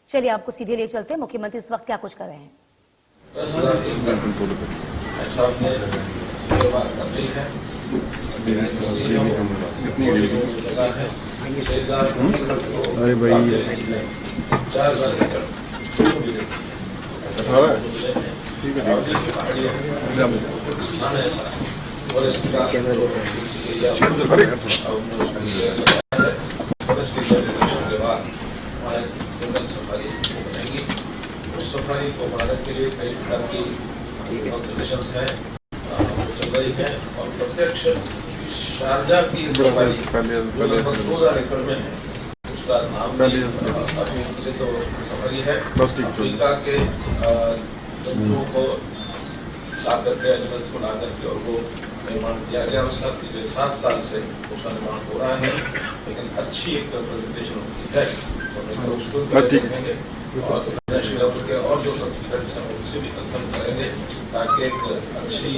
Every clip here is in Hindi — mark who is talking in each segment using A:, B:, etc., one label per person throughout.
A: चलिए आपको सीधे ले चलते हैं, मुख्यमंत्री इस वक्त क्या कुछ कर रहे हैं।
B: अरे भाई
C: सफारी को भारत के लिए कई प्रकार की कंसल्टेशन है चल रही है और प्रत्यक्ष शारजा की सफारी लगभग 2000 एकड़ में है, उसका नाम काफी प्रसिद्ध सफारी है। अफ्रीका के जंतुओं को ला करके एनिमल्स को ला करके और वो निर्माण किया गया, उसका पिछले 7 साल से उसका निर्माण हो रहा है, लेकिन अच्छी एक प्रेजेंटेशन होती है तो उसको देखेंगे और इंटरनेशनल लेवल के और जो कंसल्टेंट्स हैं उनसे भी कंसल्ट करेंगे ताकि एक अच्छी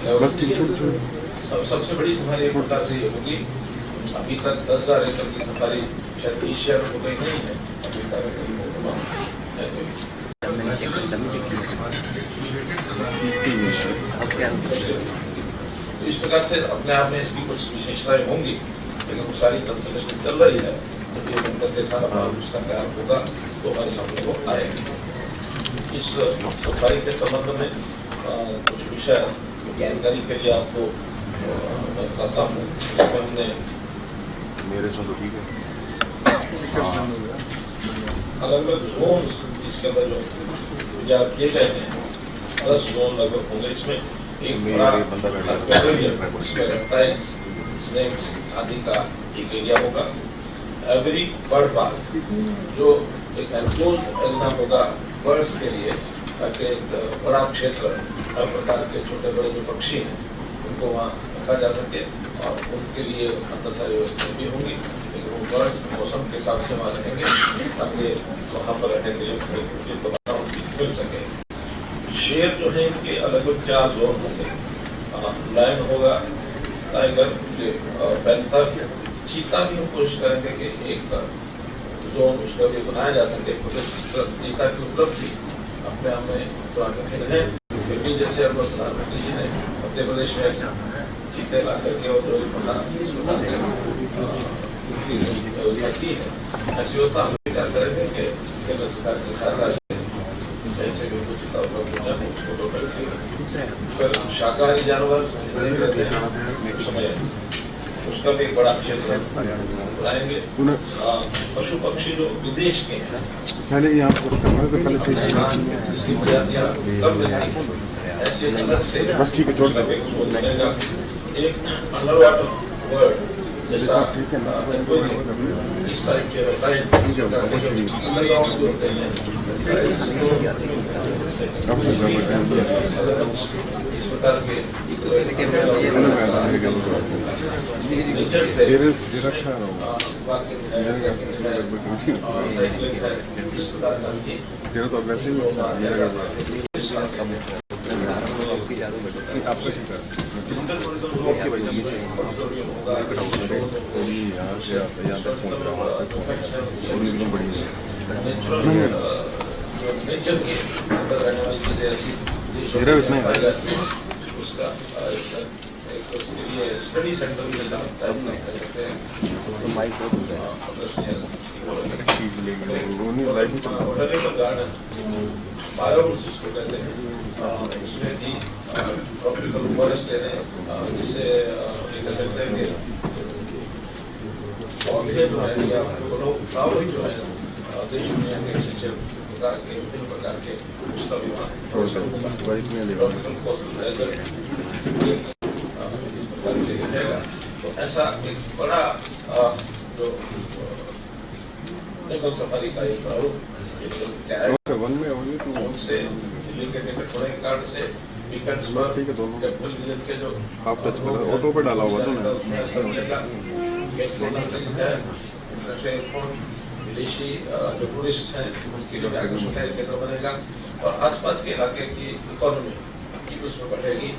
C: लेवल सबसे बड़ी सफारी एक प्रकार से ये होगी। अभी तक 10,000 एकड़ की सफारी शायद एशिया में हो गई नहीं है, अफ्रीका में कहीं होगा। तो इस प्रकार से अपने आप में इसकी कुछ विशेषताएं होंगी, लेकिन वो सारी कंसल्टेशन चल रही है। जब ये बनकर के सारा उसका तैयार होगा तो हमारे सामने वो आएगा। इस सफाई के संबंध में कुछ विषय जानकारी के लिए आपको मैं बताता हूँ। इसमें हमने
B: मेरे से तो ठीक है
C: अलग अलग जोन इसके अंदर जो विचार किए गए हैं, 10 जोन लगभग होंगे। इसमें एक रेप्टाइल्स, स्नेक्स आदि का एक एरिया होगा। एवरी बर्ड पार्क जो एक एनक्लोज एरिया होगा बर्ड्स के लिए, ताकि एक बड़ा क्षेत्र हर प्रकार के छोटे बड़े जो पक्षी हैं उनको वहाँ रखा जा सके और उनके लिए अंदर सारी व्यवस्थाएं भी होंगी, लेकिन वो बर्ड्स मौसम के हिसाब से वहाँ रहेंगे ताकि वहाँ पर रहने के लिए मिल सके। शेर जो है इनके अलग अलग 4 जोन होंगे। लायन होगा, टाइगर, पैंथर, चीता भी हम कोशिश करेंगे कि एक जोन उसका भी बनाया जा सके। चीता की उपलब्धि अपने आप में थोड़ा कठिन है, फिर भी जैसे अब प्रधानमंत्री जी ने मध्य प्रदेश में चीते ला करके और व्यवस्था की है, ऐसी व्यवस्था हम विचार करेंगे कि केंद्र सरकार की सहायता से भी कुछ चीता उपलब्ध हो जाए उसको करके। शाकाहारी जानवर समय उसका भी एक बड़ा क्षेत्र बनाएंगे। पशु पक्षी जो विदेश के हैं
B: पहले यहाँ
C: इसकी प्रजातियाँ कम मिलती ऐसे अलग से
B: बस ठीक है छोड़
C: बनेगा। एक अंडर वाटर वर्ड जैसा इस टाइप के अंडरग्राउंड जो होते हैं इस प्रकार के नेचर के अंदर रहने वाली चीजें ऐसी उसका उसके लिए स्टडी सेंटर भी गार्डन बायोस उसको कहते हैं, उसमें भी ट्रॉपिकल फॉरेस्ट जिससे कह सकते हैं कि पौधे जो है या फ्लावर जो है देश दुनिया के अच्छे प्रकार के विभिन्न प्रकार के उसका भी इस प्रकार से रहेगा। तो ऐसा एक बड़ा जो जंगल सफारी का एक प्रारूप
B: वन में होगी तो
C: उनसे दिल्ली के टिकट होने के कारण से वीकेंड्स पर
B: ठीक है दोनों
C: कैपिटल रीजन के जो
B: आप टच करो ऑटो पे डाला हुआ था
C: विदेशी जो टूरिस्ट हैं उनके लिए आकर्षण का केंद्र बनेगा और आसपास के इलाके की इकोनॉमी की उसमें बढ़ेगी।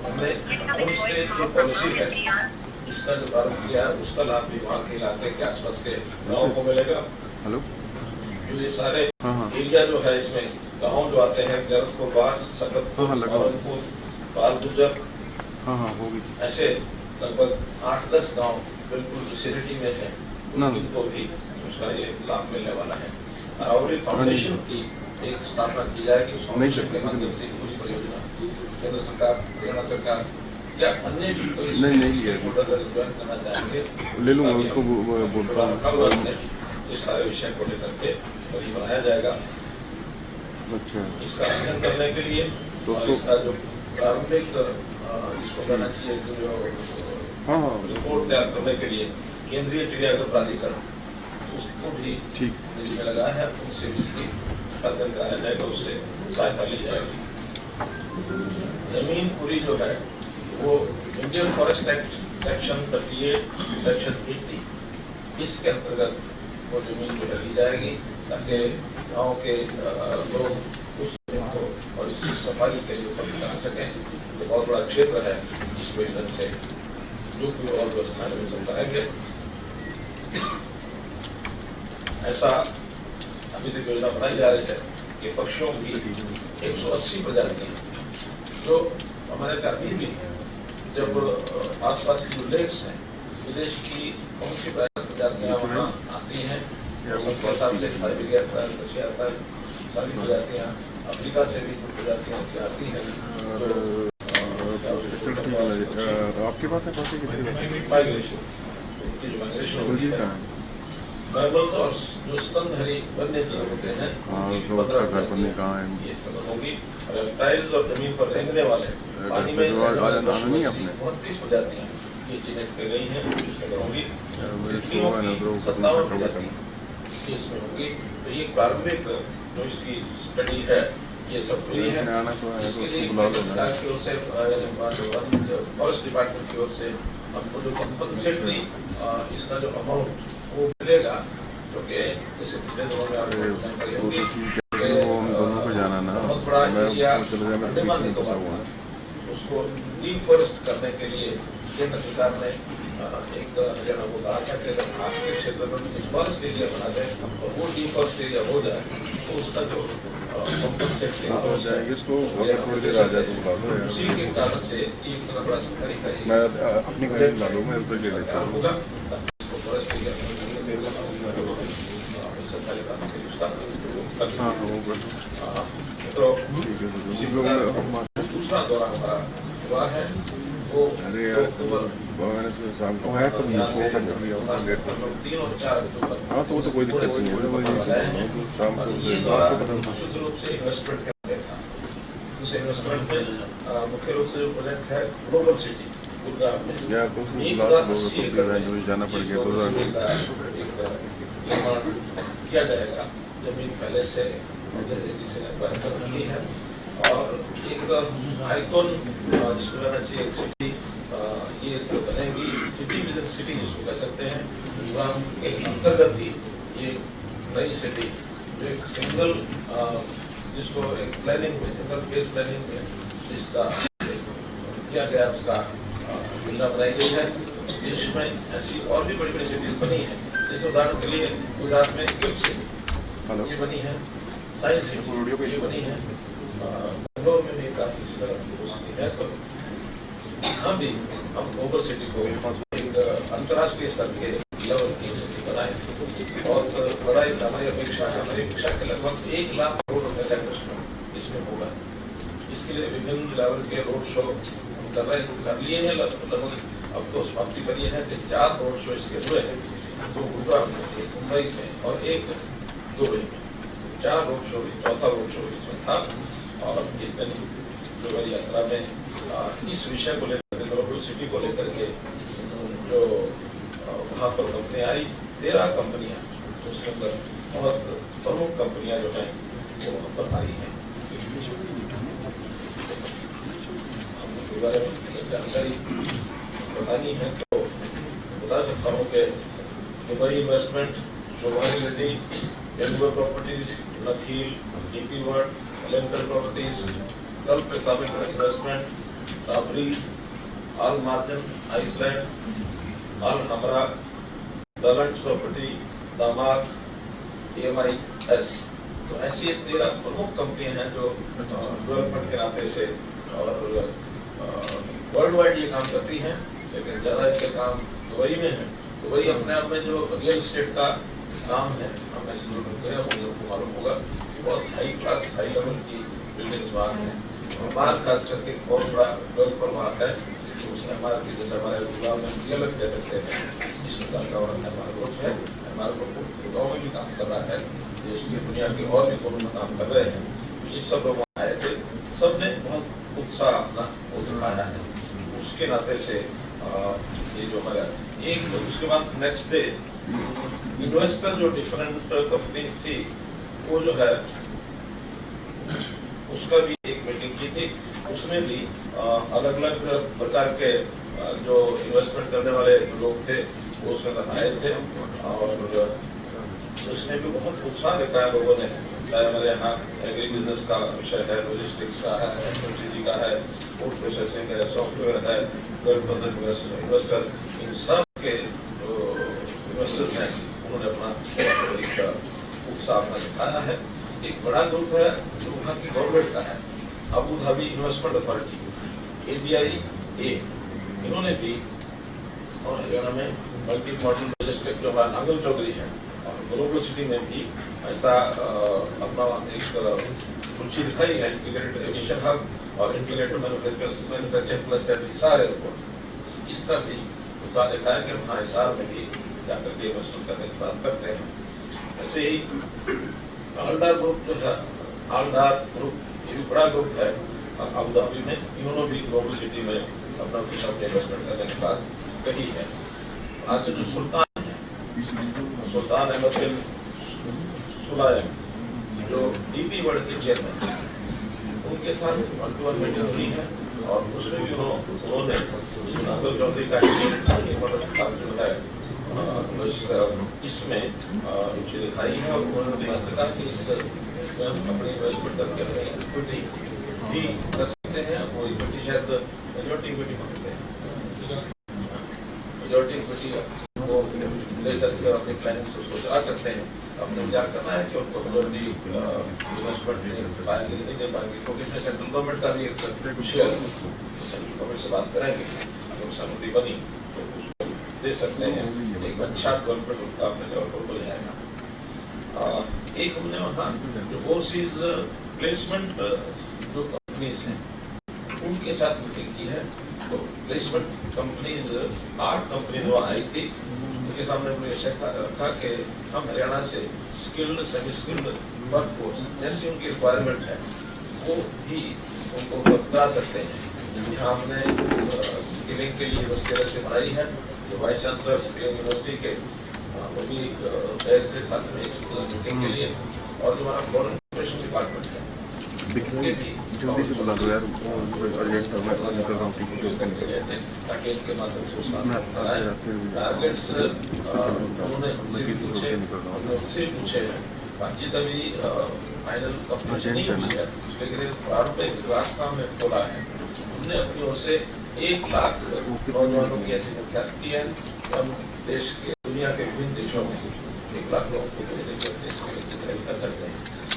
C: हमने होम स्टे जो पॉलिसी है इसका जो प्रारंभ किया है उसका लाभ भी वहाँ के इलाके के आसपास के गाँव को मिलेगा।
B: हेलो
C: जो ये सारे
B: हाँ, हाँ।
C: एरिया जो है इसमें गाँव जो आते हैं गैरतपुर बास, सकतपुर,
B: हाँ, लगा।
C: औरंगपुर, बाल गुजर,
B: हाँ हाँ होगी।
C: ऐसे लगभग 8-10 गांव बिल्कुल विसिनिटी में है,
B: ना।
C: उनको भी उसका ये लाभ मिलने वाला है। अरावली फाउंडेशन की एक स्थापना की जाएगी, उस फाउंडेशन के माध्यम से पूरी परियोजना केंद्र सरकार, हरियाणा सरकार या अन्य भी कोई
B: नहीं लिया है।
C: ज्वाइन करना चाहेंगे,
B: ले लूंगा उसको, बोलता हूँ।
C: इस सारे विषय को लेकर के कभी बनाया जाएगा।
B: अच्छा,
C: इसका अध्ययन करने के लिए
B: तो
C: और
B: उसको-
C: इसका जो प्रारंभिक इसको करना चाहिए जो
B: हाँ हाँ
C: रिपोर्ट तैयार करने के लिए केंद्रीय चिड़ियाघर प्राधिकरण उसको भी
B: ठीक।
C: दिल्ली में लगा है, उनसे भी इसकी अध्ययन कराया जाएगा, उससे सहायता ली जाएगी। जमीन पूरी जो है वो Indian forest act section 38, section 80 इसके अंतर्गत वो जमीन जो है ली जाएगी, ताकि गाँव के लोग उस जमीन को और इसकी सफाई के लिए उपयोग कर सकें। तो बहुत बड़ा क्षेत्र है, इस वजह से जो भी और व्यवस्थाएं वो सब करेंगे। ऐसा अभी तक योजना बनाई जा रही है कि पक्षियों की 180 प्रजातियां जो हमारे अभी भी जब आसपास की जो लेक्स हैं विदेश की कौन सी प्रजातियां वहाँ आती हैं, सबके हिसाब से साइबेरिया आता है, रशिया आता है, सारी प्रजातियां अफ्रीका से भी कुछ प्रजातियां ऐसी आती हैं जो
B: आपके पास है पैसे कितने?
C: माइग्रेशन होती है। मैमल्स और जो स्तनधारी वन्य जीव होते हैं
B: हाँ,
C: उनकी
B: तो अच्छा घर बनने कहाँ है?
C: ये स्तन होगी। रेप्टाइल्स और जमीन पर रेंगने वाले पानी में
B: तो आज आना नहीं अपने।
C: 32 प्रजातियां ये चिन्हित की गई हैं, इसमें होंगी।
B: मेरे
C: तितलियों
B: शो है ना,
C: की
B: तो
C: 57
B: कवर
C: प्रजाति इसमें होगी। तो ये प्रारंभिक जो इसकी स्टडी है ये सब हुई है।
B: आना तो है,
C: इसके
B: तो
C: लिए
B: बुला लो ना।
C: सरकार की ओर से फॉरेस्ट डिपार्टमेंट की ओर से हमको जो कंपनसेटरी इसका जो अमाउंट वो मिलेगा, क्योंकि जैसे पिछले दिनों में आपको जानकारी
B: वो
C: होगी
B: तो ठीक है, वो हम दोनों को जाना ना।
C: बहुत बड़ा एरिया
B: मैं चले जाए, मैं
C: अंडमान
B: पीछे
C: निकोबार
B: फंसा हुआ है।
C: उसको डिफॉरेस्ट करने के लिए केंद्र सरकार ने एक हरियाणा को कहा था कि अगर आपके क्षेत्र में कुछ फॉरेस्ट एरिया बना दें और वो डिफॉरेस्ट एरिया हो जाए तो उसका जो कंपनसेटरी
B: हाँ, तो जाएगी उसको, अगर थोड़ी देर आ जाए तो बुला दो यार।
C: उसी के कारण से एक तरह बड़ा सरकारी का ये
B: मैं अपनी गाड़ी ला लूँ, मैं रुपये ले लेता
C: काम
B: हूँ।
C: होगा। इसको फॉरेस्ट एरिया सरकारी काम के लिए उसका कर
B: हाँ
C: सकते
B: वो कर
C: हैं। तो
B: ठीक है, तो
C: इसी
B: उसी
C: प्रकार
B: को
C: दूसरा दौरा हमारा हुआ है वो
B: अरे यार,
C: 2 अक्टूबर
B: मैंने तो शाम को है, तो
C: यहाँ से
B: वो कर लिया होगा लेट कर।
C: 3 और 4 अक्टूबर
B: हाँ तो वो तो कोई दिक्कत नहीं है, वो ये शाम को
C: और ये
B: रात
C: दौरा
B: को पता था।
C: मुख्य रूप से इन्वेस्टमेंट का था। उस इन्वेस्टमेंट में मुख्य रूप से जो प्रोजेक्ट है ग्लोबल सिटी गुड़गांव में
B: यार तो उसमें बुला तो लोग तो फिर जो जाना पड़ गया तो
C: निर्माण किया जाएगा। जमीन पहले से जिसे बरकरार रखी है और एक आइकॉन जिसको कहना चाहिए सिटी, ये तो बनेगी सिटी विद इन सिटी जिसको कह सकते हैं। गुड़गांव के अंतर्गत ही ये नई सिटी जो एक सिंगल जिसको एक प्लानिंग में सिंगल फेज प्लानिंग में इसका किया गया उसका योजना बनाई गई है। देश में ऐसी और भी बड़ी बड़ी सिटीज बनी है, जिस उदाहरण के लिए गुजरात में गिफ्ट सिटी ये बनी है, साइंस सिटी ये बनी है, बेंगलोर में भी काफी इस तरह की सिटी है। तो यहाँ भी हम ग्लोबल सिटी को एक अंतर्राष्ट्रीय स्तर के लेवल की सिटी बनाए और बड़ा हमारी अपेक्षा है। हमारी अपेक्षा के लगभग 1 लाख करोड़ रुपए का इन्वेस्टमेंट इसमें होगा। इसके लिए विभिन्न लेवल के रोड शो कर लिए हैं, लगभग अब तो समाप्ति पर यह है कि 4 रोड शो इसके हुए हैं, 2 गुजरात में, 1 मुंबई में और 1 दुबई में। 4 रोड शो, चौथा रोड शो इसमें था। और इस दिन जो यात्रा में इस विषय को लेकर ग्लोबल सिटी को लेकर के जो वहाँ पर कंपनियाँ आई, 13 कंपनियाँ उसके अंदर बहुत प्रमुख कंपनियाँ जो हैं वो वहाँ पर आई हैं। के बारे में जानकारी बतानी है तो बता सकता हूँ कि Dubai Investment, Sobha Realty, annual properties, Nakheel, DP World, एलेंटर प्रॉपर्टीज, गल्फ इस्लामिक इन्वेस्टमेंट, राबरी, Al Marjan Island, Al Hamra, डलंट्स प्रॉपर्टी, दामाद, EMI, एस। तो ऐसी 13 प्रमुख कंपनियां हैं जो डेवलपमेंट के नाते से और वर्ल्ड वाइड ये काम करती हैं, लेकिन ज़्यादा इनके काम दुबई में है। दुबई अपने आप में जो रियल एस्टेट का काम है, हम ऐसे जो लोग गए होंगे उनको मालूम होगा कि बहुत हाई क्लास हाई लेवल की बिल्डिंग्स वहाँ हैं। और बाहर खास करके बहुत बड़ा डेवलपर वहाँ है, उसने हमारे की जैसे हमारे गुलाब में अलग कह सकते हैं, इस प्रकार का और हमारा दोस्त है, हमारे को गाँव में भी काम कर रहा है, देश की दुनिया के और भी कोनों में काम कर रहे हैं। ये सब लोग आए थे, सबने बहुत उत्साह अपना वो दिखाया है। उसके नाते से ये जो हमारा एक उसके बाद नेक्स्ट डे इन्वेस्टर जो डिफरेंट कंपनीज थी वो जो है उसका भी एक मीटिंग की थी। उसमें भी अलग अलग प्रकार के जो इन्वेस्टमेंट करने वाले लोग थे वो उसके अंदर आए थे और उसमें भी बहुत उत्साह दिखाया लोगों ने। चाहे हमारे यहाँ एग्री बिजनेस का विषय है, लॉजिस्टिक्स का है, एफएमसीजी का है, फूड प्रोसेसिंग है, सॉफ्टवेयर है, इन्वेस्टर्स, इन सब के जो इन्वेस्टर्स हैं उन्होंने अपना एक उत्साह अपना दिखाया है। एक बड़ा ग्रुप है जो वहाँ की गवर्नमेंट का है, Abu Dhabi investment authority ADIA, इन्होंने भी और हरियाणा में मल्टी मॉडल लॉजिस्टिक जो हमारा नागल चौधरी है और ग्लोबल सिटी में भी ऐसा अपना एक रुचि दिखाई है। इंटीग्रेटेड एविएशन हब और integrated manufacturing cluster Hisar airport, इसका भी उत्साह दिखाया कि वहाँ हिसार में भी जाकर के इन्वेस्टमेंट करने की बात करते हैं। ऐसे ही आलडार ग्रुप जो है, आलडार ग्रुप ये भी बड़ा ग्रुप है अबू धाबी में, इन्होंने भी ग्लोबल सिटी में अपना कुछ इन्वेस्टमेंट करने की बात कही है। आज से जो सुल्तान है, सुल्तान अहमद बिन सुलाइम जो DP वर्ल्ड के चेयरमैन, उनके साथ 1-to-1 मीटिंग हुई है और उसमें भी उन्होंने नागल चौधरी का जो है इसमें रुचि दिखाई है और उन्होंने बात कहा कि इस अपने इन्वेस्टमेंट करके अपनी इक्विटी भी कर सकते हैं। वो इक्विटी शायद मेजॉरिटी इक्विटी मांगते हैं, मेजॉरिटी इक्विटी वो लेकर के अपनी प्लानिंग से उसको चला सकते हैं। अपने विचार करना है कि उनको मेजॉरिटी इन्वेस्टमेंट नहीं पाएंगे, नहीं दे पाएंगे, क्योंकि इसमें सेंट्रल गवर्नमेंट का भी एक शेयर, सेंट्रल गवर्नमेंट से बात करेंगे, अगर सहमति बनी तो उसको दे सकते हैं। एक अच्छा डेवलपमेंट का अपने लेवल पर मिल जाएगा। एक हमने वहाँ जो ओवरसीज प्लेसमेंट जो कंपनीज हैं उनके साथ मीटिंग की है। तो प्लेसमेंट कंपनीज 8 कंपनीज वहाँ आई थी, उनके सामने हमने ये रखा कि हम हरियाणा से स्किल्ड सेमी स्किल्ड वर्कफोर्स जैसी उनकी रिक्वायरमेंट है वो भी उनको करा सकते हैं। यहाँ हमने स्किलिंग के लिए यूनिवर्सिटी से बनाई है, जो वाइस चांसलर स्किलिंग यूनिवर्सिटी के वो भी गए थे साथ में इस मीटिंग के लिए। और जो हमारा फॉरेन ऑपरेशन डिपार्टमेंट है उनके भी
B: जल्दी से बुला दो यार, अर्जेंट है, मैं निकल रहा हूँ
C: ताकि इनके माध्यम से उसका टारगेट्स उन्होंने हमसे पूछे हैं। बातचीत अभी फाइनल कंप्लीट नहीं हुई है, उसके लिए प्रारंभिक रास्ता में खोला है। हमने अपनी ओर से 1 लाख नौजवानों की ऐसी संख्या रखी है कि हम देश के दुनिया के विभिन्न देशों में 1 लाख लोगों को देश के लिए कर सकते हैं,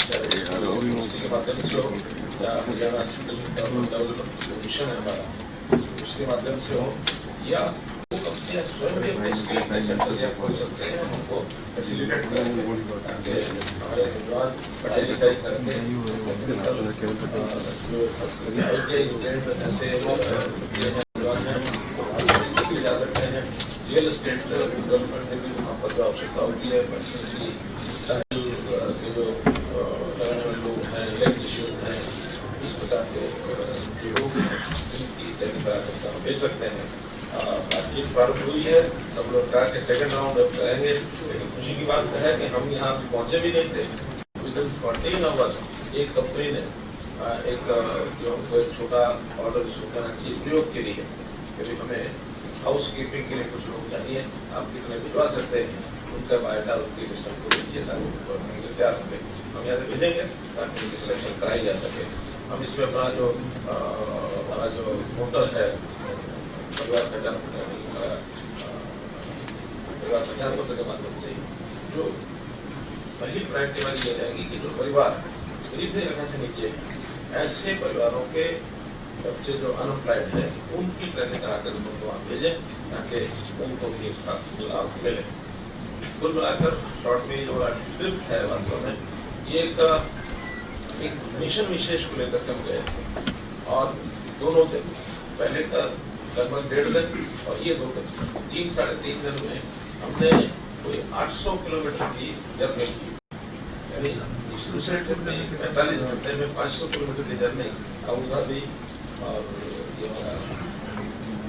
C: यूनिवर्सिटी के माध्यम से हो या हरियाणा डेवलपमेंट मिशन है हमारा उसके माध्यम से हो, या वो कंपनियां स्वयं भी अपने स्किल के सेंटर या खोल सकते हैं, उनको फैसिलिटेट करेंगे ताकि हमारे नौजवान पढ़ाई लिखाई करके ऐसे नौजवान हैं वो जा सकते हैं। रियल एस्टेट डेवलपमेंट में भी वहाँ पर जो आवश्यकता होती है, के जो लगाने वाले लोग हैं, इलेक्ट्रिशियन हैं, इस प्रकार के जो लोग इनकी तैयारी हम भेज सकते हैं। बातचीत प्रारंभ हुई है, सब लोग कहा कि सेकंड राउंड अब करेंगे, लेकिन खुशी की बात है कि हम यहाँ पहुँचे भी नहीं थे। विदिन 14 आवर्स एक कंपनी ने एक जो हमको एक छोटा ऑर्डर करना चाहिए प्रयोग के लिए, क्योंकि हमें हाउस कीपिंग के लिए कुछ लोग चाहिए, आप कितने भिजवा सकते हैं, उनका बायोडा उनकी लिस्ट को दीजिए ताकि तैयार होंगे, हम यहाँ से भेजेंगे ताकि उनकी सिलेक्शन कराई जा सके। हम इसमें अपना जो हमारा जो पोर्टल है परिवार पहचान पत्र के माध्यम से जो पहली प्रायोरिटी वाली ये रहेगी कि जो परिवार गरीबी रेखा से नीचे है, ऐसे परिवारों के बच्चे जो अनएम्प्लॉयड है उनकी ट्रेनिंग कराकर उनको वहाँ भेजें ताकि उनको भी इसका लाभ मिले। कुल मिलाकर शॉर्ट में जो ट्रिप है वास्तव में ये एक मिशन विशेष को लेकर के हम गए थे और दोनों दिन पहले का लगभग 1.5 दिन और ये 2 दिन 3-3.5 दिन में हमने कोई 800 किलोमीटर की जर्नी की। यानी इस दूसरे ट्रिप में 45 घंटे में 500 किलोमीटर की जर्नी अबू धाबी और ये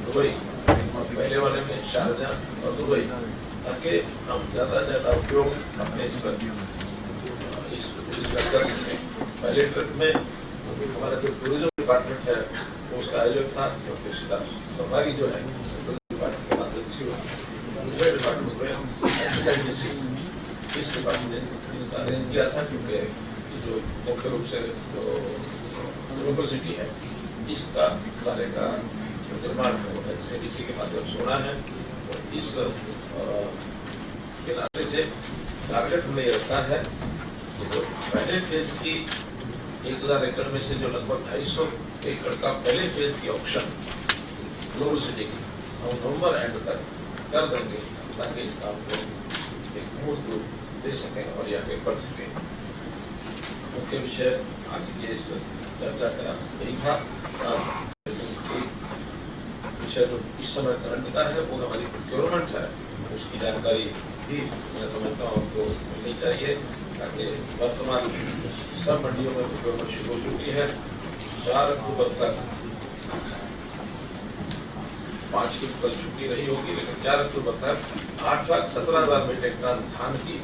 C: दुबई, पहले वाले में शारजाह और दुबई, ताकि हम ज़्यादा से ज़्यादा उपयोग अपने इस कर सकें। पहले ट्रिप में हमारा जो टूरिज्म डिपार्टमेंट है उसका आयोजक था डॉक्टर सीता संभागी जो है टूरिज्म डिपार्टमेंट के माध्यम से दूसरे डिपार्टमेंट में इस डिपार्टमेंट ने इसका अरेंज किया था क्योंकि जो मुख्य रूप से जो यूनिवर्सिटी है इसका सारे का निर्माण CDC के माध्यम से होना है। तो इस के नाते से टारगेट हमें ये रखा है कि जो पहले फेज की 1000 एकड़ में से जो लगभग 250 एकड़ का पहले फेज की ऑक्शन ग्लोबल सिटी की हम नवंबर एंड तक कर देंगे ताकि इस काम को एक मूर्त रूप दे सकें और ये आगे बढ़ सकें। मुख्य विषय आगे के इस चर्चा का यही था। विषय जो इस समय करंट का है वो हमारी प्रोक्योरमेंट है, उसकी जानकारी भी मैं समझता हूँ आपको मिलनी चाहिए ताकि वर्तमान सब मंडियों में प्रोक्योरमेंट शुरू हो चुकी है। 4 अक्टूबर तक 5 की कल छुट्टी रही होगी लेकिन 4 अक्टूबर तक 8,17,000 मीट्रिक टन धान की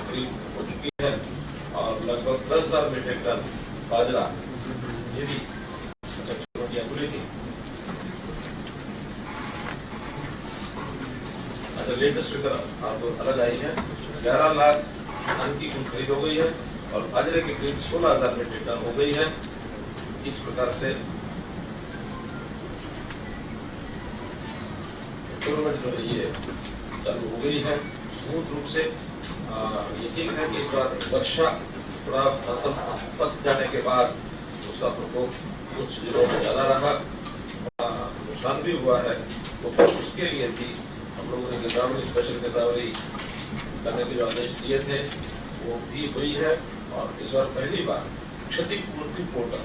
C: खरीद हो चुकी है और लगभग 10,000 मीट्रिक टन बाजरा ये भी मंडियां खुली थी। लेटेस्ट फिगर आपको अलग आई है। 11 लाख धान की कुल खरीद हो गई है और बाजरे की खरीद 16,000 मीट्रिक टन हो गई है। इस प्रकार से प्रोक्योरमेंट जो है ये चालू हो गई है स्मूथ रूप से। यकीन है कि इस बार वर्षा थोड़ा फसल पक जाने के बाद उसका प्रकोप कुछ जिलों में ज्यादा रहा, नुकसान भी हुआ है, तो उसके लिए भी हम लोगों ने गिरदावरी स्पेशल गिरदावरी करने के जो आदेश दिए थे वो भी हुई है। और इस बार पहली बार क्षतिपूर्ति पोर्टल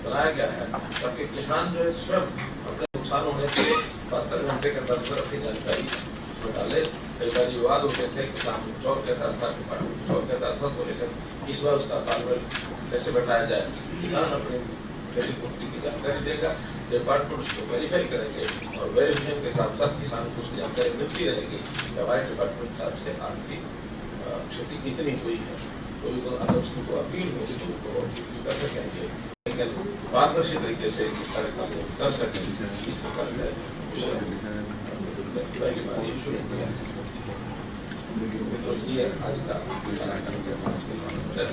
C: बनाया गया है ताकि किसान जो है स्वयं अपने नुकसान होने के 72 घंटे के अंदर अपनी जानकारी डाले। कई बार विवाद होते थे, किसान चौर कहता था, चौर कहता था, तो लेकिन इस बार उसका तालमेल कैसे बैठाया जाए, किसान अपनी क्षतिपूर्ति की जानकारी देगा, डिपार्टमेंट उसको वेरीफाई करेंगे और वेरिफिकेशन के साथ साथ किसान को उसकी जानकारी मिलती रहेगी कि हमारे डिपार्टमेंट हिसाब से आपकी क्षति कितनी हुई है। तो अगर उसको अपील होगी तो वो कर सकेंगे, लेकिन पारदर्शी तरीके से इस सारे काम को कर सकें। इस प्रकार का पहली बार ये शुरू किया तो ये आज का सारा काम के सामने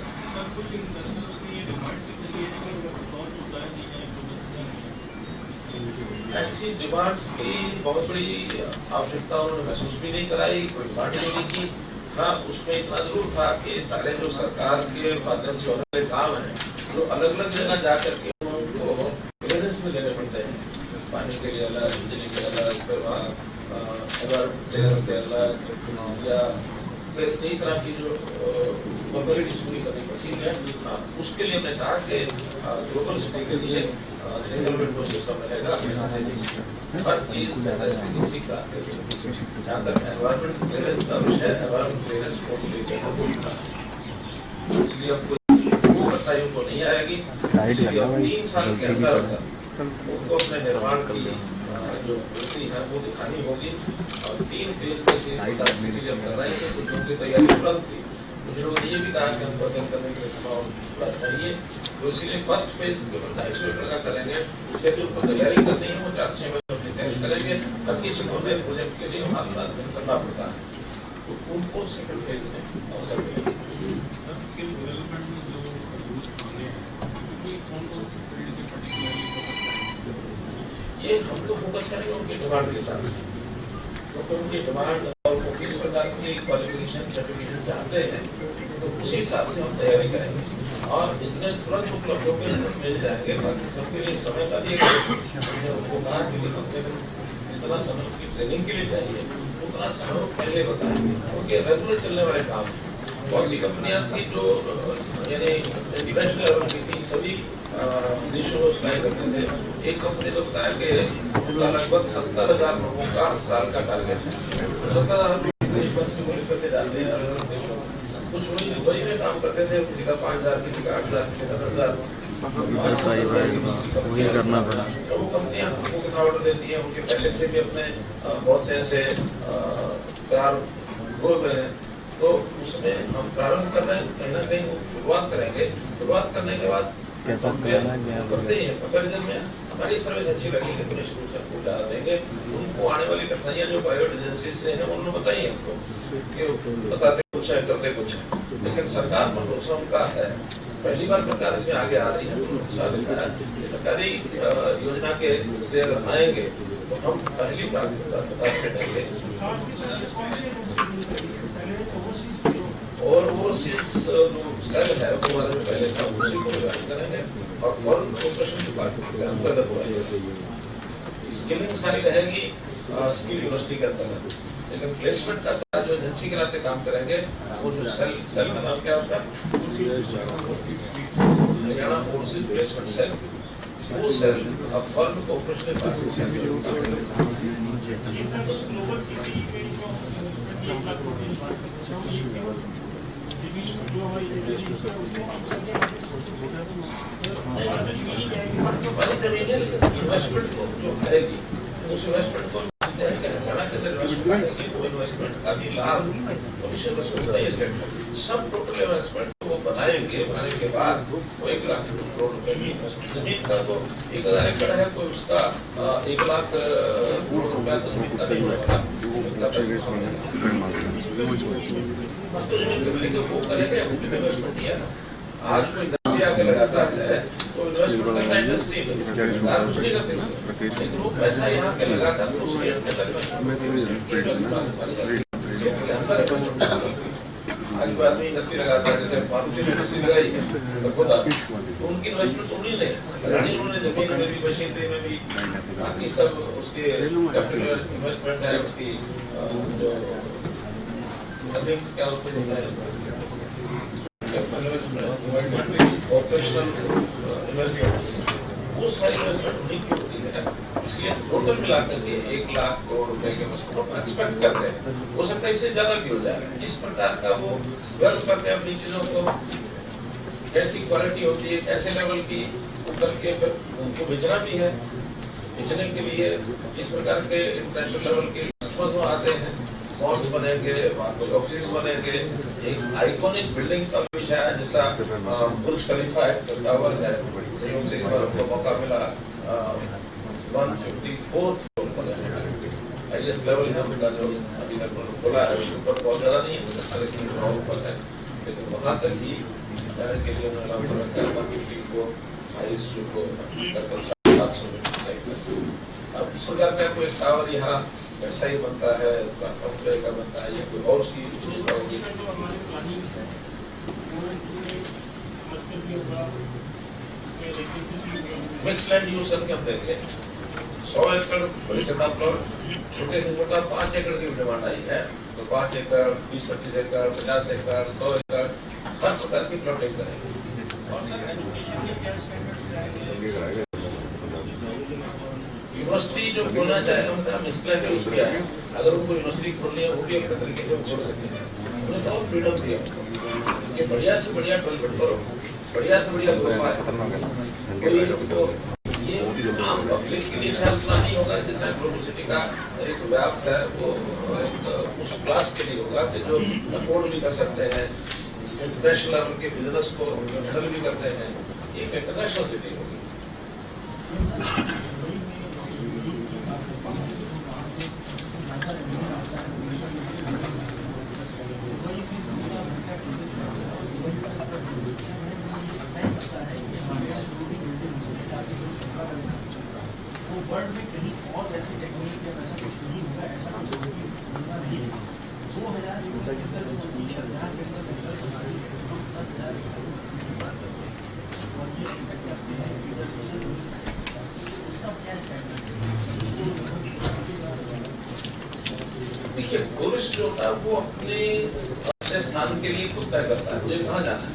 C: ऐसी डिमांड्स की बहुत बड़ी आवश्यकता उन्होंने महसूस भी नहीं कराई, कोई डिमांड नहीं की। हाँ, उसमें इतना जरूर था कि सारे जो सरकार के माध्यम से होने वाले काम हैं जो अलग अलग जगह जा करके उनको क्लियरेंस में लेने पड़ते हैं, पानी के लिए अलग, बिजली के अलग, क्लियरेंस के अलग, या कई तरह की जो फॉर्मेलिटीज पूरी करनी पड़ती है। उसके लिए हमने कहा कि ग्लोबल सिटी के लिए सिंगल विंडो सिस्टम रहेगा, हर चीज CDC का। जहाँ तक एनवायरमेंट क्लियरेंस का विषय, एनवायरमेंट क्लियरेंस को लेकर इसलिए आपको वो कठिनाइयों को नहीं आएगी। 3 साल के अंदर उनको अपने निर्माण की जो वृत्ति है वो दिखानी होगी और 3 फेज में से हम कर रहे हैं। कुछ लोगों की तैयारी तुरंत थी, कुछ लोगों ने ये भी कहा कि हमको अध्ययन करने के लिए समय थोड़ा चाहिए, तो इसीलिए फर्स्ट फेज जो 250 एकड़ का करेंगे उसके लिए उनको तैयारी करनी है, वो 4-6 महीने अपनी तैयारी करेंगे। 25 उन्होंने प्रोजेक्ट के लिए हमारा करना पड़ता है, तो उनको सेकंड फेज में अवसर मिलेगा। ये हम तो फोकस करेंगे उनकी डिमांड के हिसाब से, क्योंकि उनकी डिमांड और वो किस प्रकार की क्वालिफिकेशन सर्टिफिकेशन चाहते हैं तो उसी हिसाब से हम तैयारी करेंगे और जितने तुरंत उपलब्ध होंगे मिल जाएंगे। बाकी सबके लिए समय का भी उनको कहा कि जितना समय की ट्रेनिंग के लिए चाहिए उतना समय पहले बताएंगे, क्योंकि रेगुलर चलने वाले काम। बहुत सी कंपनियां थी जो यानी इंटरनेशनल लेवल की थी, सभी निशुल्क सिलाई करते थे। एक कंपनी तो बताया कि उनका लगभग 70,000 लोगों का साल का टारगेट है। 70,000 देश भर से मूल्य करके जाते हैं अलग अलग देशों में। कुछ वही में काम करते थे, किसी का 5,000, किसी का 8,000, किसी का 10,000।
B: वही करना था।
C: तो वो कंपनियां हमको कितना ऑर्डर देती है, उनके पहले से भी अपने बहुत से ऐसे करार हो गए हैं। तो उसमें हम प्रारंभ कर रहे हैं, कहीं ना कहीं शुरुआत करेंगे। शुरुआत करने के बाद करते ही है कंपेरिजन में हमारी सर्विस अच्छी लगेगी तो निश्चित रूप से हमको डाल देंगे। उनको आने वाली कठिनाइयां जो प्राइवेट एजेंसी से है उन्होंने बताई है हमको कि बताते कुछ है करते कुछ है, लेकिन सरकार पर भरोसा उनका है। पहली बार सरकार इसमें आगे आ रही है। सरकारी योजना के से अगर आएंगे तो हम पहली प्राथमिकता सरकार को देंगे और वो सेल है वो हमारे में पहले था, उसी को ज्वाइन करेंगे और फॉरेन कोऑपरेशन डिपार्टमेंट के अंतर्गत होगा। स्किलिंग सारी रहेगी स्किल यूनिवर्सिटी के अंतर्गत, लेकिन प्लेसमेंट का सारा जो एजेंसी के नाते काम करेंगे वो जो सेल का नाम क्या होता है, हरियाणा ओवरसीज प्लेसमेंट सेल, वो सेल अब फॉरेन कोऑपरेशन इन्वेस्टमेंट को जो करेगी उस इन्वेस्टमेंट को इन्वेस्टमेंट का भी लाभ सब टोटल इन्वेस्टमेंट वो बनाएंगे। बनाने के बाद वो 1 लाख करोड़ रुपए की इन्वेस्टमेंट। जमीन का तो 1,000 एकड़ है तो उसका 1 लाख करोड़ रुपया तो जमीन का नहीं होगा। वो करेंगे इन्वेस्टमेंट किया ना। आज कोई इंडस्ट्री आके लगाता है तो इन्वेस्टमेंट करना इंडस्ट्री सरकार कुछ नहीं करती, लेकिन वो पैसा यहाँ पे लगाता तो उसके आज कोई आदमी इंडस्ट्री लगाता है, जैसे मारुति ने इंडस्ट्री लगाई है खुद तो उनकी इन्वेस्टमेंट तो उन्हीं ने उन्होंने जमीन में भी मशीनरी में भी बाकी सब उसके कैपिटल इन्वेस्टमेंट है, उसकी जो क्या उसको बोलते हैं ऑपरेशनल इन्वेस्टमेंट, वो सारी इन्वेस्टमेंट उन्हीं की होती है। इसलिए टोटल मिलाकर के 1 लाख करोड़ रुपए के इन्वेस्टमेंट एक्सपेक्ट करते हैं। हो सकता है इससे ज्यादा भी हो जाएगा। इस प्रकार का वो वर्क करते हैं अपनी चीजों को, कैसी क्वालिटी होती है, कैसे लेवल की, करके फिर उनको बेचना भी है। बेचने के लिए इस प्रकार के इंटरनेशनल लेवल के कस्टमर्स आते हैं, मॉल्स बनेंगे, कोई ऑफिस बनेंगे। एक आइकॉनिक बिल्डिंग का विषय है, जैसा बुर्ज खलीफा है, टावर है, संयोग से हमको मौका मिला 154 फ्लोर पर हाईएस्ट लेवल है उनका जो अभी तक खुला है। उसके ऊपर बहुत ज्यादा नहीं है, ऊपर है, लेकिन वहाँ तक ही जाने के लिए उन्होंने 154 हाईएस्ट को 700 अब इस प्रकार का कोई टावर यहाँ ऐसा ही बनता है, का बनता है या कोई और उसकी विशेषता होगी। मिक्स लैंड यूज करके हम देख लें 100 एकड़ बड़े से प्लॉट, छोटे से छोटा 5 एकड़ की डिमांड आई है तो 5 एकड़ 20-25 एकड़ 50 एकड़ 100 एकड़ हर प्रकार की प्लॉटिंग करेंगे। यूनिवर्सिटी जो खोलना चाहेगा मतलब मिसलैंड यूज किया है, अगर उनको यूनिवर्सिटी खोलनी है वो भी एक तरीके से खोल सकते हैं। उन्हें बहुत फ्रीडम दिया कि बढ़िया से बढ़िया डेवलपमेंट करो, बढ़िया से बढ़िया ग्रोथ आए। तो ये आम पब्लिक के लिए शायद उतना नहीं होगा जितना यूनिवर्सिटी का एक व्याप्त है, वो एक उस क्लास के लिए होगा कि जो अफोर्ड भी कर सकते हैं, इंटरनेशनल लेवल के बिजनेस को हैंडल भी करते हैं। एक इंटरनेशनल सिटी होगी।
D: वर्ल्ड में कहीं और ऐसी टेक्निक या वैसा कुछ नहीं होगा, ऐसा कुछ होगा नहीं। 2000 के अंदर
C: जो होता है वो अपने स्थान के लिए खुद तय करता है मुझे कहाँ जाना है।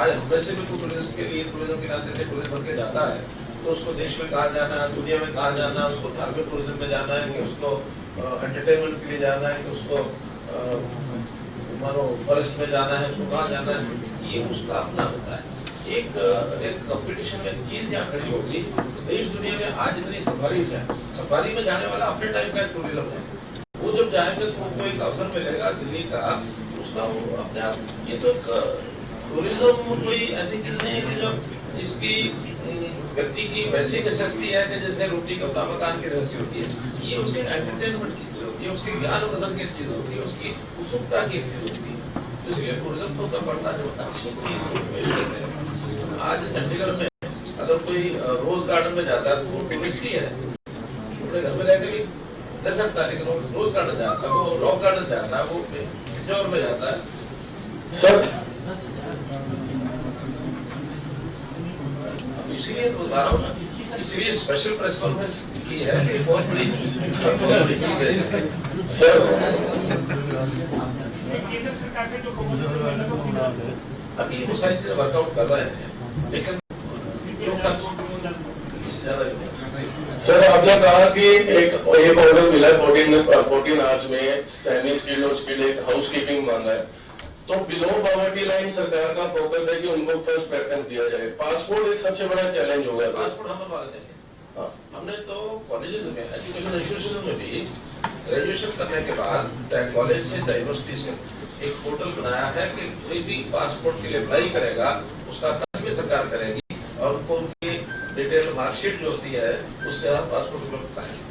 C: आज हम वैसे भी टूरिज्म के लिए टूरिज्म के नाते से टूरिज्म बन के जाता है तो उसको देश में कहाँ जाना है, दुनिया में कहाँ जाना है, उसको धार्मिक टूरिज्म में जाना है कि उसको एंटरटेनमेंट के लिए जाना है कि उसको मानो फॉरेस्ट में जाना है, उसको कहाँ जाना है, ये उसका अपना होता है। एक कंपटीशन में चीज यहाँ खड़ी होगी। देश दुनिया में आज इतनी सफारीज है, सफारी में जाने वाला अपने टाइप का टूरिज्म है। वो जब जाएंगे तो उनको एक अवसर मिलेगा दिल्ली का, उसका वो अपने आप ये तो टूरिज्म कोई ऐसी चीज नहीं है कि जो इसकी व्यक्ति की वैसी नेसेसिटी है कि जैसे रोटी कपड़ा मकान की नेसेसिटी होती है। ये उसके एंटरटेनमेंट की चीज होती है, उसके ज्ञान वर्धन की चीज होती है, उसकी उत्सुकता की चीज होती है। इसलिए टूरिज्म तो बढ़ता जो अच्छी चीज। आज चंडीगढ़ में अगर कोई रोज गार्डन में जाता है तो वो टूरिस्ट ही है, अपने घर में रहकर भी रह सकता है, लेकिन वो रोज गार्डन जाता है, वो रॉक गार्डन जाता है, वो इंदौर में जाता है सर। इसीलिए तो बता रहा हूँ ना, इसलिए स्पेशल प्रेस कॉन्फ्रेंस की है कि बहुत बड़ी चीज है सर। अभी वो सारी चीजें वर्कआउट कर रहे हैं, लेकिन
E: सर आपने कहा कि एक ऑर्डर मिला है 14 आवर्स में सेमी स्किल्ड और स्किल्ड एक हाउस कीपिंग मांगा है, तो बिलो पॉवर्टी लाइन सरकार का फोकस है कि उनको फर्स्ट प्रेफरेंस दिया जाए। पासपोर्ट एक सबसे बड़ा चैलेंज होगा।
C: पासपोर्ट हम बनवा देंगे। हमने तो कॉलेजेस में एजुकेशन इंस्टीट्यूशन में भी ग्रेजुएशन करने के बाद चाहे कॉलेज से चाहे यूनिवर्सिटी से एक पोर्टल बनाया है कि कोई भी पासपोर्ट के लिए अप्लाई करेगा उसका खर्च भी सरकार करेगी और उनको उनकी डिटेल मार्कशीट जो होती है उसके साथ पासपोर्ट उपलब्ध कराएंगे।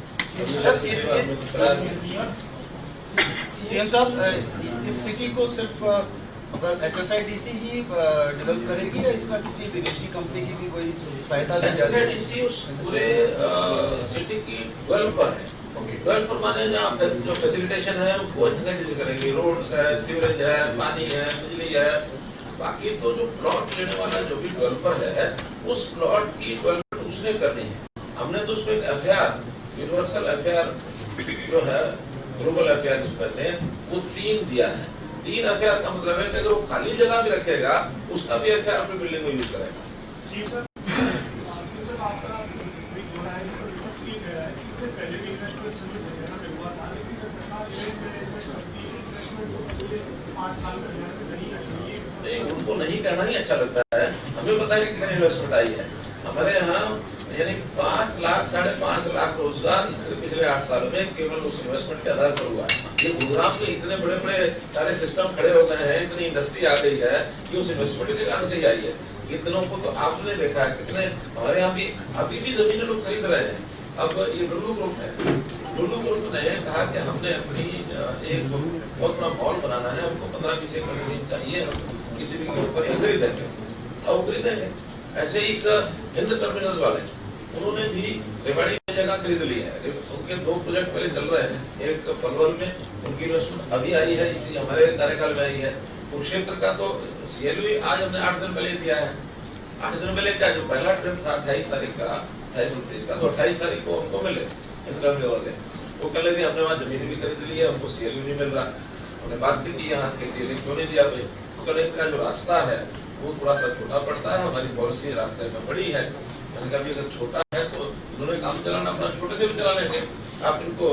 D: सीएम साहब, इस सिटी को सिर्फ HSIDC ही डेवलप करेगी या इसका किसी विदेशी कंपनी की भी कोई सहायता ली जा रही है?
C: HSIDC उस पूरे सिटी की डेवलपर है। डेवलपर माने जहाँ जो फैसिलिटेशन है वो HSIDC करेगी, रोड्स है, सीवरेज है, पानी है, बिजली है। बाकी तो जो प्लॉट लेने वाला जो भी डेवलपर है उस प्लॉट की डेवलपमेंट उसने करनी है। हमने तो उसको एक FAR यूनिवर्सल FAR जो है ग्लोबल FAR जिसको कहते हैं वो 3 दिया है। 3 FAR का मतलब है कि अगर वो खाली जगह भी रखेगा उसका भी FAR अपनी बिल्डिंग में यूज करेगा। नहीं, उनको नहीं कहना ही अच्छा लगता है। हमें पता है कि कितनी इन्वेस्टमेंट आई है हमारे यहाँ, यानी 5 लाख 5.5 लाख रोजगार इसके पिछले 8 साल में केवल उस इन्वेस्टमेंट के आधार पर हुआ है। ये गुजरात में इतने बड़े बड़े सारे सिस्टम खड़े हो गए हैं, इतनी इंडस्ट्री आ गई है कि उस इन्वेस्टमेंट के कारण से ही आई है। कितनों को तो आपने देखा है, कितने हमारे यहाँ भी अभी भी जमीनें लोग खरीद रहे हैं। अब ये लुल्लू ग्रुप है, लुल्लू ग्रुप ने कहा कि हमने अपनी एक बहुत बड़ा मॉल बनाना है, हमको 15-20 एकड़ जमीन चाहिए, किसी भी ऊपर खरीदेंगे और खरीदेंगे। ऐसे ही हिंद टर्मिनल वाले उन्होंने भी रेवाड़ी में जगह खरीद ली है। उनके 2 प्रोजेक्ट पहले चल रहे हैं, एक पलवल में उनकी इन्वेस्टमेंट अभी आई है, इसी हमारे कार्यकाल में आई है। कुरुक्षेत्र का तो CLU आज हमने 8 दिन पहले दिया है। 8 दिन पहले क्या, जो पहला ट्रिप था 28 तारीख का 28 का, तो 28 तारीख को हमको मिले इंटरव्यू वाले, वो कह रहे थे हमने वहाँ जमीन भी खरीद ली है, हमको CLU नहीं मिल रहा। हमने बात की यहाँ के CLU क्यों नहीं दिया भाई, तो कल का जो रास्ता है वो थोड़ा सा छोटा पड़ता है, हमारी पॉलिसी रास्ते में बड़ी है। मैंने कहा अगर छोटा है तो इन्होंने काम चलाना अपना छोटे से भी चला लेंगे, आप इनको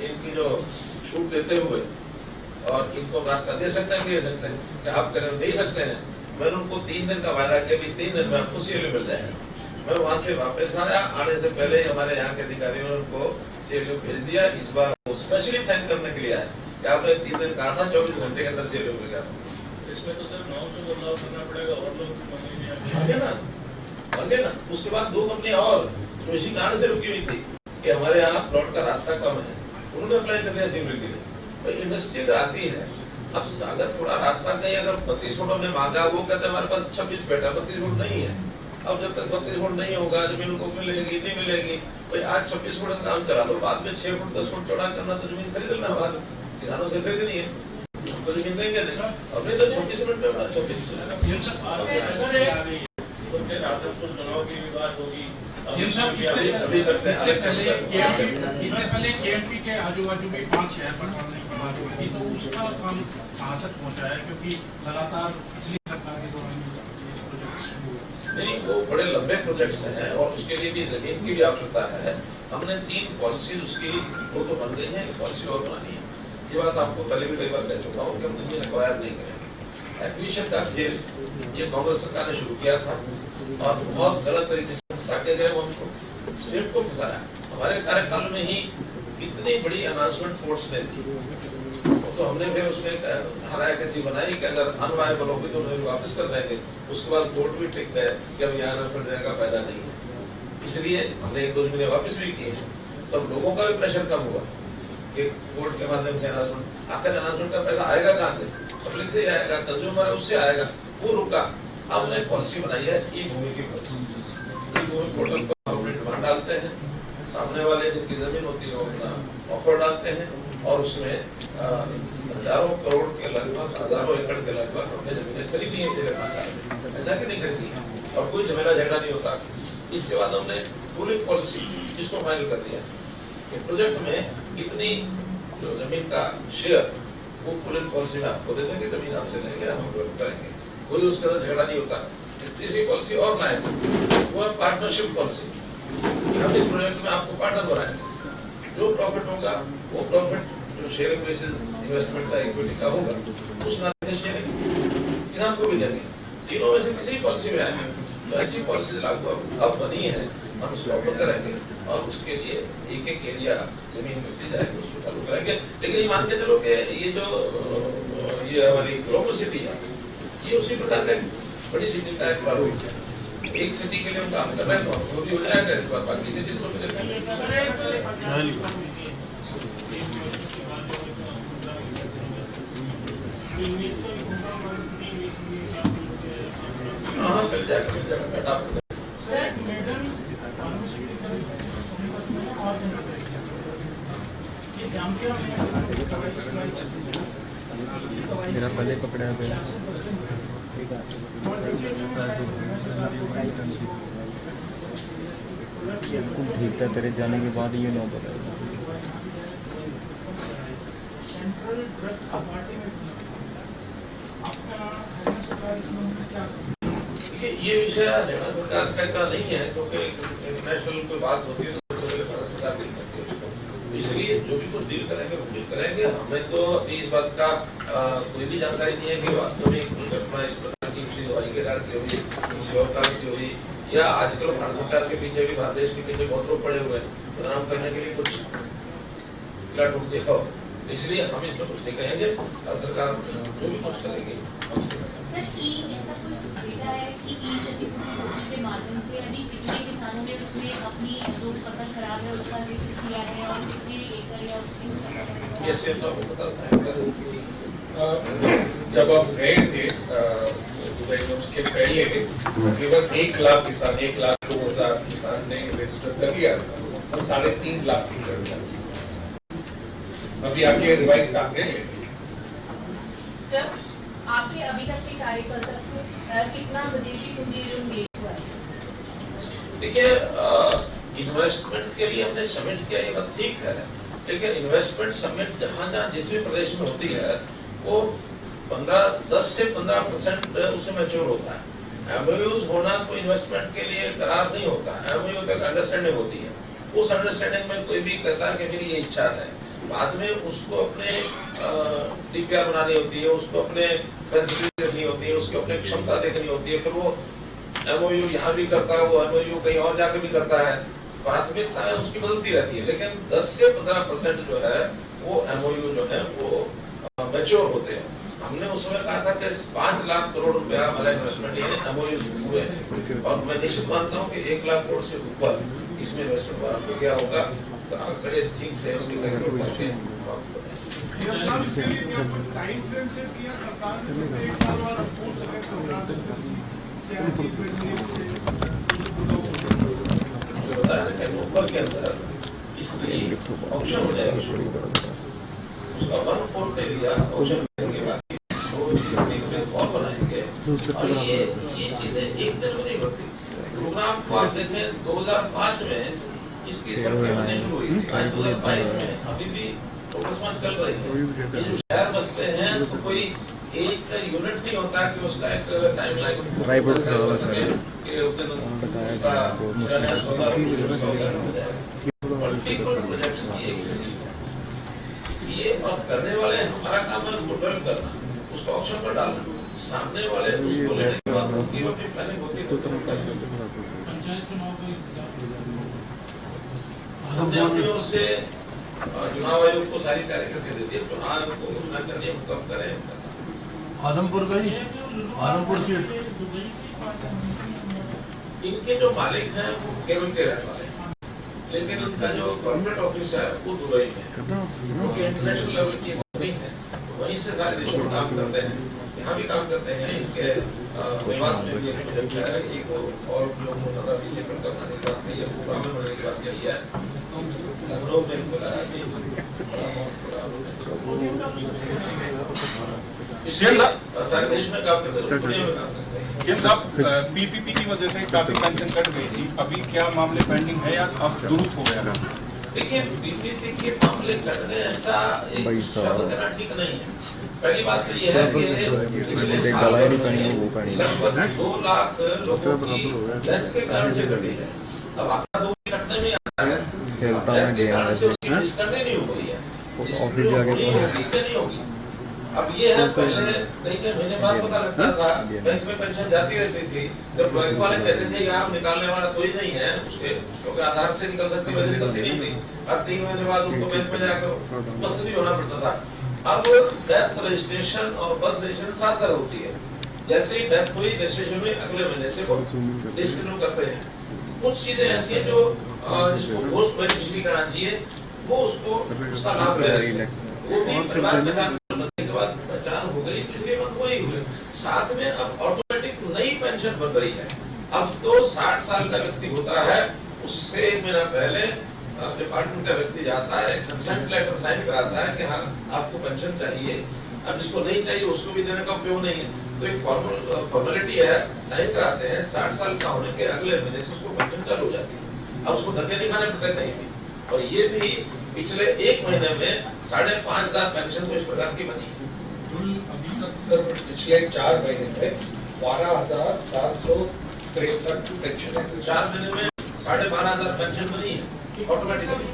C: इनकी जो छूट देते हुए और इनको रास्ता दे सकते हैं, दे सकते हैं कि आप करें दे सकते हैं। मैंने उनको 3 दिन का वायदा किया, 3 दिन में आपको CLU मिल जाएगा। मैं वहाँ से वापस आया, आने से पहले ही हमारे यहाँ के अधिकारियों ने उनको CLU भेज दिया। इस बार स्पेशली थैंक करने के लिए आया कि आपने 3 दिन कहा था, 24 घंटे के अंदर CLU मिल गया।
F: इसमें तो सिर्फ 9 से बदलाव करना पड़ेगा और लोग
C: मांगे ना। उसके बाद 2 कंपनियां और जो इसी कारण से रुकी हुई थी कि हमारे यहाँ प्लॉट का रास्ता कम है, उन्होंने अप्लाई कर दिया CLU के लिए। भाई इंडस्ट्री आती है, अब अगर थोड़ा रास्ता कहीं अगर 32 फुट हमने मांगा, वो कहते हैं हमारे पास 26 फीट है, 32 फुट नहीं है। अब जब तक 32 फुट नहीं होगा जमीन उनको मिलेगी नहीं मिलेगी। भाई आज 26 फुट का काम चला लो, बाद में 6 फुट 10 फुट चौड़ा करना तो जमीन खरीद लेना, बाद किसानों से खरीदनी है तो जमीन देंगे नहीं। अभी तो 26 मिनट में 26
D: इससे पहले KMP के आजू बाजू में 5 शहर बनवाने की
G: बात होगी, तो उसका काम कहाँ तक पहुँचा है? क्योंकि लगातार पिछली सरकार के दौरान
C: नहीं, वो बड़े लंबे प्रोजेक्ट्स हैं और उसके लिए भी जमीन की भी आवश्यकता है। हमने 3 पॉलिसीज उसकी वो तो बन गई है, एक पॉलिसी और बनानी है। ये बात आपको पहले भी कई बार कह चुका हूँ कि हम जमीन एक्वायर नहीं करेंगे। एक्विजिशन का खेल ये कांग्रेस सरकार ने शुरू किया था और बहुत गलत तरीके से फंसा के गए। हमको स्टेट को फंसाया। हमारे कार्यकाल में ही कितनी बड़ी अनाउंसमेंट कोर्ट्स ने दी, तो हमने फिर उसमें धारा कैसी बनाई कि अगर अनवायबल होगी तो उन्हें वापस कर देंगे। उसके बाद कोर्ट भी टिक गए कि अब यहाँ इन्वेस्टमेंट देने का फायदा नहीं है, इसलिए हमने 1-2 महीने वापस भी किए। तब लोगों का भी प्रेशर कम हुआ कि कोर्ट के माध्यम से अनाउंसमेंट, आखिर अनाउंसमेंट का पैसा आएगा कहाँ से? पब्लिक से आएगा, कंज्यूमर है उससे आएगा, वो रुका। अब हमने पॉलिसी बनाई है ई भूमि की पॉलिसी। ई भूमि पोर्टल पर हम डिमांड डालते हैं, सामने वाले जिनकी जमीन होती है वो अपना ऑफर डालते हैं और उसमें हजारों करोड़ के लगभग, हजारों एकड़ के लगभग हमने जमीनें खरीदी है मेरे पास। ऐसा कि नहीं खरीदी और कोई झमेला झगड़ा नहीं होता। इसके बाद हमने पूरी पॉलिसी जिसको फाइनल कर दिया कि प्रोजेक्ट में इतनी जो जमीन का शेयर वो पूरी पॉलिसी में आपको दे देंगे, जमीन आपसे लेंगे, हम करेंगे, कोई उसके अंदर झगड़ा नहीं होता। तीसरी पॉलिसी और लाएंगे वो है पार्टनरशिप पॉलिसी। हम इस प्रोजेक्ट में आपको पार्टनर बनाएंगे, जो प्रॉफिट होगा वो प्रॉफिट जो शेयरिंग बेसिस इन्वेस्टमेंट का इक्विटी का होगा उस नाते शेयरिंग किसान को भी देंगे। तीनों में से किसी पॉलिसी में आएंगे। तो ऐसी पॉलिसी लागू अब बनी है, हम उसको ऑफर करेंगे और उसके लिए एक एरिया जमीन मिलती जाएगी, उसको चालू करेंगे। लेकिन ये मान के चलो कि ये जो ये हमारी ग्लोबल सिटी है ये उसी प्रकार का बड़ी सिटी का एक प्रारूप है। एक सिटी के लिए हम काम कर रहे हैं तो वो भी हो जाएगा, इस बार बाकी सिटीज को भी हाँ मिल जाएगा।
H: मेरा पहले पकड़ा है ठीक था, तेरे जाने के बाद ये ना पता।
C: ये विषय हरियाणा सरकार का इतना नहीं है क्योंकि इंटरनेशनल कोई बात होती है तो भारत सरकार डील करती है उसको, इसलिए जो भी कुछ डील करेंगे वो डील करेंगे। हमें तो इस बात का कोई भी जानकारी नहीं है कि वास्तव में दुर्घटना इस प्रकार की किसी दवाई के कारण से हुई, किसी और कारण से हुई, या आजकल भारत सरकार के पीछे भी, भारत देश के पीछे बहुत लोग पड़े हुए हैं बदनाम करने के लिए कुछ किला ठोक दिया हो। इसलिए हम इसमें कुछ नहीं कहेंगे, सरकार जो भी कुछ करेगी
I: सर, ऐसा कुछ डेटा है कि ई-सर्टिफिकेट के माध्यम से अभी कितने किसानों ने उसमें अपनी जो फसल खराब है उसका जिक्र किया है और कितने एकड़ या उसकी
C: ये सेम तो आपको पता है।
J: जब आप गए थे दुबई में उसके पहले केवल 1 लाख किसान, 1,02,000 किसान ने रजिस्टर कर लिया था और 3.5 लाख की कर दिया। अभी आपके रिवाइज आंकड़े लेंगे
I: सर, आपके अभी तक के कार्यकर्ता को कितना विदेशी पूंजी निवेश हुआ है?
C: देखिए, इन्वेस्टमेंट के लिए हमने सबमिट किया, ये बात ठीक है, लेकिन इन्वेस्टमेंट सबमिट जहाँ जिस भी प्रदेश में होती है वो 10 से 15% उससे मैच्योर होता है। एमओयूज होना कोई इन्वेस्टमेंट के लिए करार नहीं होता है, एमओयू तक अंडरस्टैंडिंग होती है। उस अंडरस्टैंडिंग में कोई भी कहता है कि मेरी ये इच्छा है, बाद में उसको अपने डीपीआर बनानी होती है, उसको अपने फैसिलिटी देखनी होती है, उसकी अपनी क्षमता देखनी होती है, फिर वो एमओयू यहाँ भी करता है, वो एमओयू कहीं और जाकर भी करता है, प्राथमिकता उसकी बदलती रहती है। लेकिन 10 से 15% जो है वो एमओयू जो है वो मैच्योर होते हैं। हमने उस समय कहा था कि 5 लाख करोड़ रुपया हमारा इन्वेस्टमेंट ये एमओयू हुए हैं और मैं निश्चित मानता हूँ कि 1 लाख करोड़ से ऊपर इसमें इन्वेस्टमेंट हुआ। आपको क्या होगा ठीक से उसकी ऊपर के अंदर इसलिए ऑप्शन हो जाएगा, उसका 1/4 एरिया ऑप्शन के बाद और बनाएंगे। और ये चीजें एक दिन में नहीं बढ़ती। प्रोग्राम को आप देखें 2005 में इसकी सबके बनने शुरू हुई थी, आज 2022 में अभी भी प्रोग्रेस चल रही है। ये जो शहर बसते हैं तो कोई एक यूनिट नहीं होता कि उसका एक टाइमलाइन कि उस दिन उसका शिलान्यास होगा, मल्टीपल प्रोजेक्ट्स की एक सीरीज। ये और करने वाले हमारा काम है उसको डेवलप करना, उसको ऑप्शन पर डालना, सामने वाले उसको लेने के बाद उनकी अपनी प्लानिंग होती है।
G: पंचायत चुनाव
C: हमने अपनी ओर से चुनाव आयोग को सारी तैयारी करके दे दी। चुनाव को घोषणा करनी है, उसको करें।
D: आदमपुर का ही आदमपुर सीट
C: इनके जो मालिक हैं वो केरल के रहने वाले हैं, लेकिन इनका जो गवर्नमेंट ऑफिस है वो दुबई में, क्योंकि इंटरनेशनल लेवल की कंपनी है, तो वहीं से सारे देशों में काम करते हैं, यहाँ भी काम करते हैं। इनके विवाद में भी एक और लोगों का भी सेटल करना की बात नहीं है, प्रोग्राम में होने की बात नहीं है। लखनऊ में इनको लगाया सारे देश में काम करते हैं, दुनिया में काम करते हैं।
G: सीएम साहब, पीपीपी की वजह से काफी पेंशन कट गई थी, अभी क्या मामले पेंडिंग है या अब दुरुस्त हो गया?
C: देखिए, पीपीपी के मामले कट गए ऐसा एक शब्द कहना ठीक नहीं है। पहली बात तो ये है कि पिछले साल लगभग 2 लाख लोगों की डेथ के कारण से कटी है। अब आंकड़ा 2 कटने में आता है, डेथ के कारण से उसकी डिस्कंटिन्यू हो गई है, नहीं होगी। अब ये है, पहले कई महीने बाद पता लगता था, बैंक में पेंशन जाती रहती थी, जब बैंक वाले कहते थे आप निकालने वाला कोई नहीं है उसके, क्योंकि आधार से निकल सकती, वैसे निकलती नहीं थी। अब 3 महीने बाद उनको बैंक में जाकर उपस्थित भी होना पड़ता था। अब डेथ रजिस्ट्रेशन और बर्थ रजिस्ट्रेशन साथ साथ होती है। जैसे ही डेथ हुई, रजिस्ट्रेशन में अगले महीने से वो डिस्कंटिन्यू करते हैं। कुछ चीजें ऐसी हैं जो जिसको पोस्ट बेनिफिशियरी करना चाहिए, वो उसको उसका लाभ ले रही है। वो भी परिवार में पहचान हो गई, इसलिए बंद हो ही हुई। साथ में अब ऑटोमेटिक नई पेंशन बन रही है। अब तो 60 साल का व्यक्ति होता है, उससे 1 महीना पहले डिपार्टमेंट का व्यक्ति जाता है, कंसेंट लेटर साइन कराता है कि हाँ आपको पेंशन चाहिए। अब जिसको नहीं चाहिए उसको भी देने का उपयोग नहीं है, तो एक फॉर्मेलिटी है, साइन कराते हैं। 60 साल का होने के अगले महीने से उसको पेंशन चालू हो जाती है। अब उसको धक्के नहीं खाने पड़ते कहीं भी। और ये भी पिछले 1 महीने में 5,500 पेंशन तो इस प्रकार की बनी है।
J: अभी तक सर पिछले 4 महीने में 12,763 पेंशन है।
C: 4 महीने में 12,500 पेंशन बनी है ऑटोमेटिकली।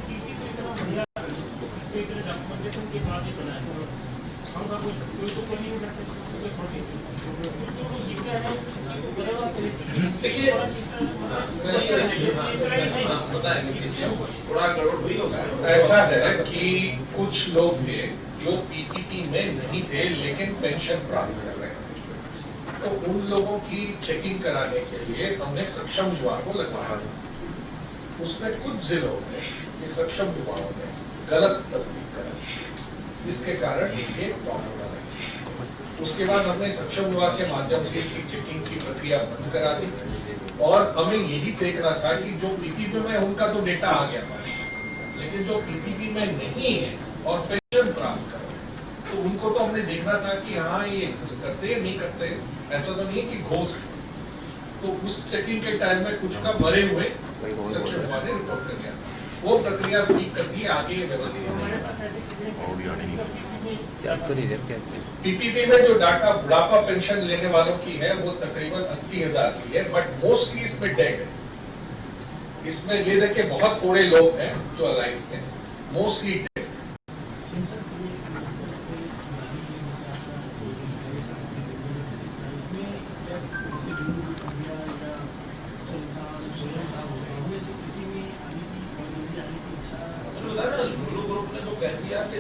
C: देखिए, थोड़ा गड़बड़ हुई होगा।
J: ऐसा है कि कुछ लोग थे जो पीपीपी में नहीं थे लेकिन पेंशन प्राप्त कर रहे हैं, तो उन लोगों की चेकिंग कराने के लिए हमने सक्षम युवा को लगवाया। उसमें कुछ जिलों में ये सक्षम युवाओं ने गलत तस्दीक करा, जिसके कारण ये प्रॉब्लम आ रही। उसके बाद हमने सक्षम युवा के माध्यम से इसकी चेकिंग की प्रक्रिया बंद करा दी, और हमें यही देखना था कि जो पीपीपी में उनका तो डेटा आ गया हमारे पास, लेकिन जो पीपीपी में नहीं है और पेंशन प्राप्त कर रहे हैं, तो उनको तो हमने देखना था कि हाँ ये एग्जिस्ट करते हैं नहीं करते। ऐसा तो नहीं है कि घोष। तो उस चेकिंग के टाइम में कुछ का भरे हुए सक्षम युवा ने रिपोर्ट कर दिया, वो प्रक्रिया ठीक कर दी, आगे व्यवस्थित। पीपीपी में जो डाटा बुढ़ापा पेंशन लेने वालों की है वो तकरीबन 80,000 की है, बट मोस्टली इसमें डेड है। इसमें ये देखिए बहुत थोड़े लोग हैं जो अलाइव हैं, मोस्टली डेड।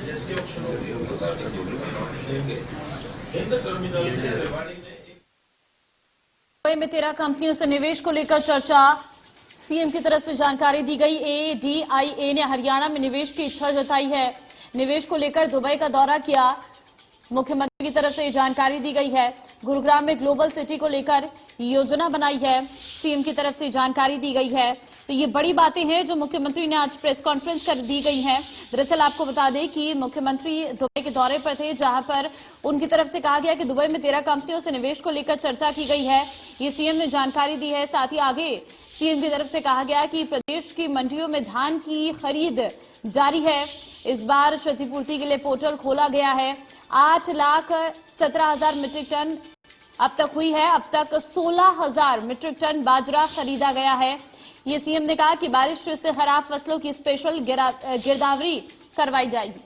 C: जैसे ऑप्शन होगी
K: दुबई में 13 कंपनियों से निवेश को लेकर चर्चा, सीएम की तरफ से जानकारी दी गई। ADIA ने हरियाणा में निवेश की इच्छा जताई है। निवेश को लेकर दुबई का दौरा किया, मुख्यमंत्री की तरफ से जानकारी दी गई है। गुरुग्राम में ग्लोबल सिटी को लेकर योजना बनाई है, सीएम की तरफ से जानकारी दी गई है। तो ये बड़ी बातें हैं जो मुख्यमंत्री ने आज प्रेस कॉन्फ्रेंस कर दी गई हैं। दरअसल आपको बता दें कि मुख्यमंत्री दुबई के दौरे पर थे, जहां पर उनकी तरफ से कहा गया कि दुबई में 13 कंपनियों से निवेश को लेकर चर्चा की गई है। ये सीएम ने जानकारी दी है। साथ ही आगे सीएम की तरफ से कहा गया कि प्रदेश की मंडियों में धान की खरीद जारी है। इस बार क्षतिपूर्ति के लिए पोर्टल खोला गया है। 8,17,000 मीट्रिक टन अब तक हुई है। अब तक 16,000 मीट्रिक टन बाजरा खरीदा गया है। ये सीएम ने कहा कि बारिश से खराब फसलों की स्पेशल गिरदावरी करवाई जाएगी।